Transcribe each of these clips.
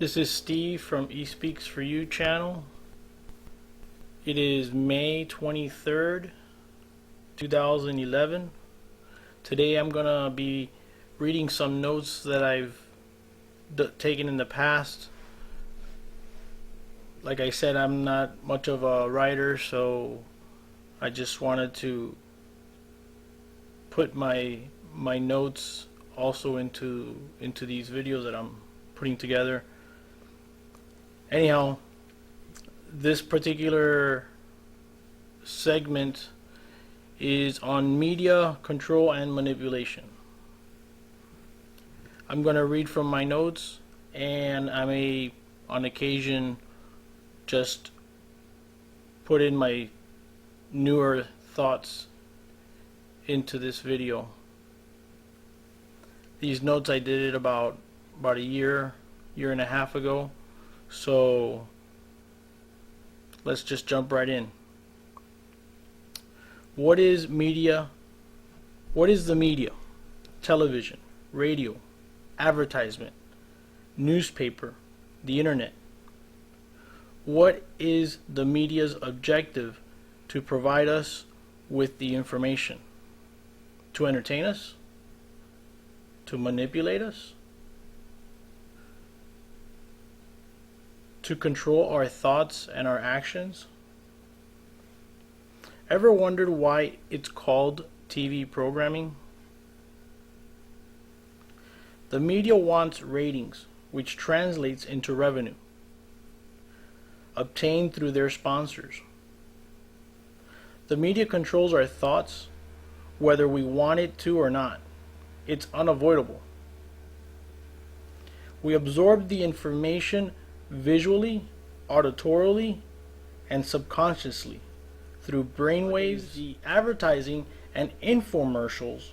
This is Steve from eSpeaks for You channel. It is May 23rd, 2011. Today I'm going to be reading some notes that I've taken in the past. Like I said, I'm not much of a writer, so I just wanted to put my notes also into these videos that I'm putting together. Anyhow, this particular segment is on media control and manipulation. I'm going to read from my notes, and I may on occasion just put in my newer thoughts into this video. These notes I did it about a year and a half ago. So let's just jump right in. What is media? What is the media? Television, radio, advertisement, newspaper, the internet. What is the media's objective? To provide us with the information. To entertain us? To manipulate us? To control our thoughts and our actions? Ever wondered why it's called TV programming? The media wants ratings, which translates into revenue, obtained through their sponsors. The media controls our thoughts, whether we want it to or not. It's unavoidable. We absorb the information visually, auditorily, and subconsciously through brainwaves, the advertising and infomercials,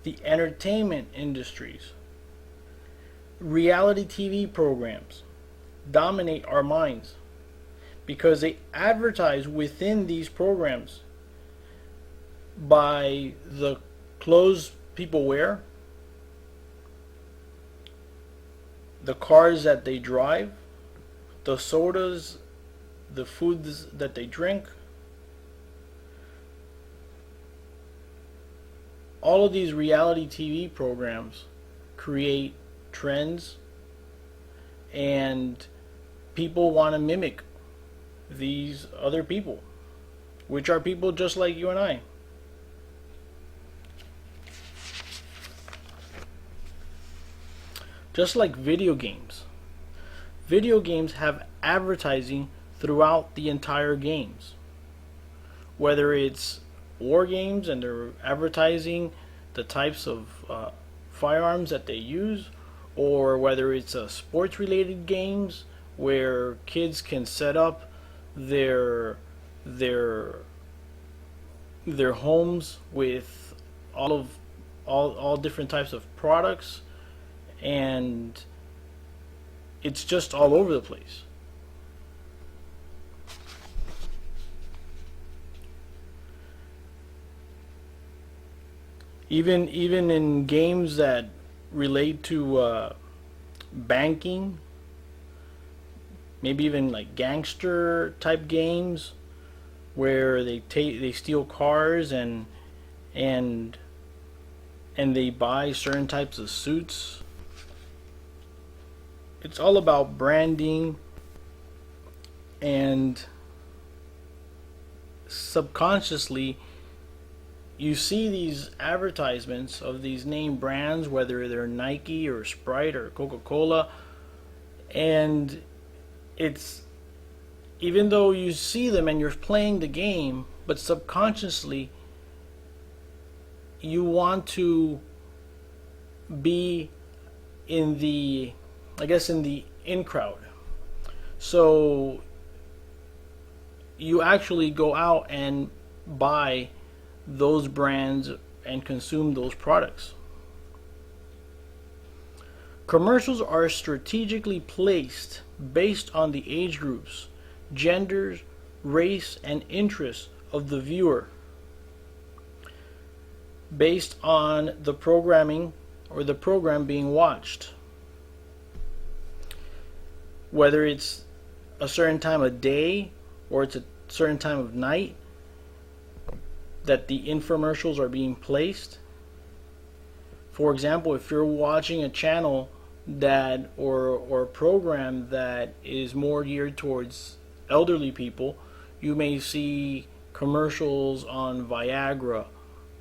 the entertainment industries. Reality TV programs dominate our minds because they advertise within these programs by the clothes people wear, the cars that they drive, the sodas, the foods that they drink. All of these reality TV programs create trends, and people want to mimic these other people, which are people just like you and I. Just like video games. Video games have advertising throughout the entire games. Whether it's war games and they're advertising the types of firearms that they use, or whether it's sports related games where kids can set up their homes with all different types of products, and it's just all over the place. Even in games that relate to banking, maybe even like gangster type games where they steal cars and they buy certain types of suits. It's all about branding, and subconsciously you see these advertisements of these name brands, whether they're Nike or Sprite or Coca-Cola, and it's, even though you see them and you're playing the game, but subconsciously you want to be in the, I guess, in the in crowd. So you actually go out and buy those brands and consume those products. Commercials are strategically placed based on the age groups, genders, race, and interests of the viewer, based on the programming or the program being watched. whether it's a certain time of day or it's a certain time of night that the infomercials are being placed. For example, if you're watching a channel that or a program that is more geared towards elderly people, you may see commercials on Viagra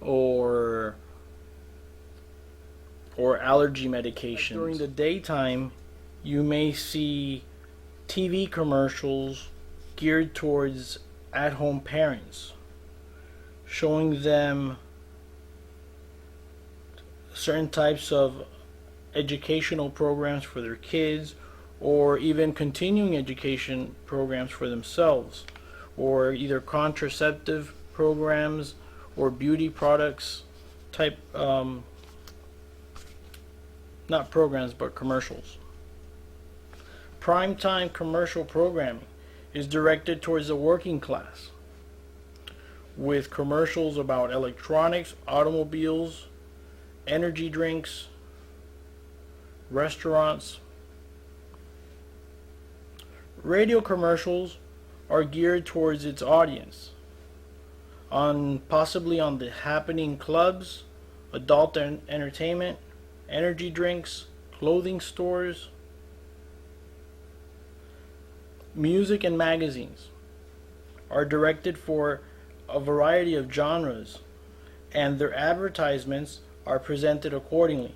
or allergy medications. During the daytime, you may see TV commercials geared towards at-home parents, showing them certain types of educational programs for their kids, or even continuing education programs for themselves, or either contraceptive programs or beauty products type, not programs but commercials. Primetime commercial programming is directed towards the working class, with commercials about electronics, automobiles, energy drinks, restaurants. Radio commercials are geared towards its audience, possibly on the happening clubs, adult entertainment, energy drinks, clothing stores. Music and magazines are directed for a variety of genres, and their advertisements are presented accordingly.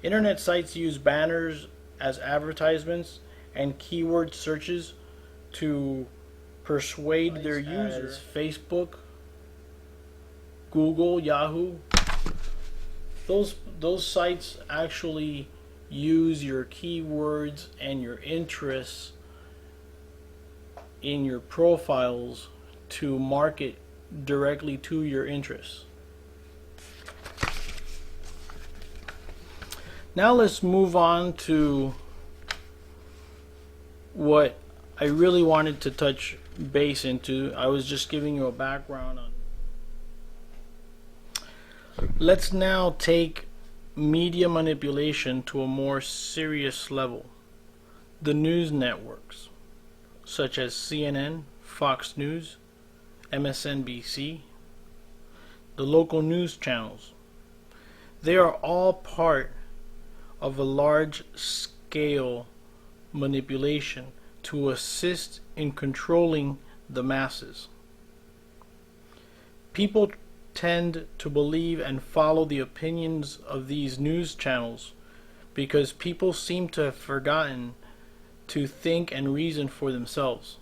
Internet sites use banners as advertisements and keyword searches to persuade their users. Facebook, Google, Yahoo, those sites actually use your keywords and your interests in your profiles to market directly to your interests. Now let's move on to what I really wanted to touch base into. I was just giving you a background on. Let's now take media manipulation to a more serious level. The news networks, such as CNN, Fox News, MSNBC, the local news channels, they are all part of a large-scale manipulation to assist in controlling the masses. People tend to believe and follow the opinions of these news channels because people seem to have forgotten to think and reason for themselves.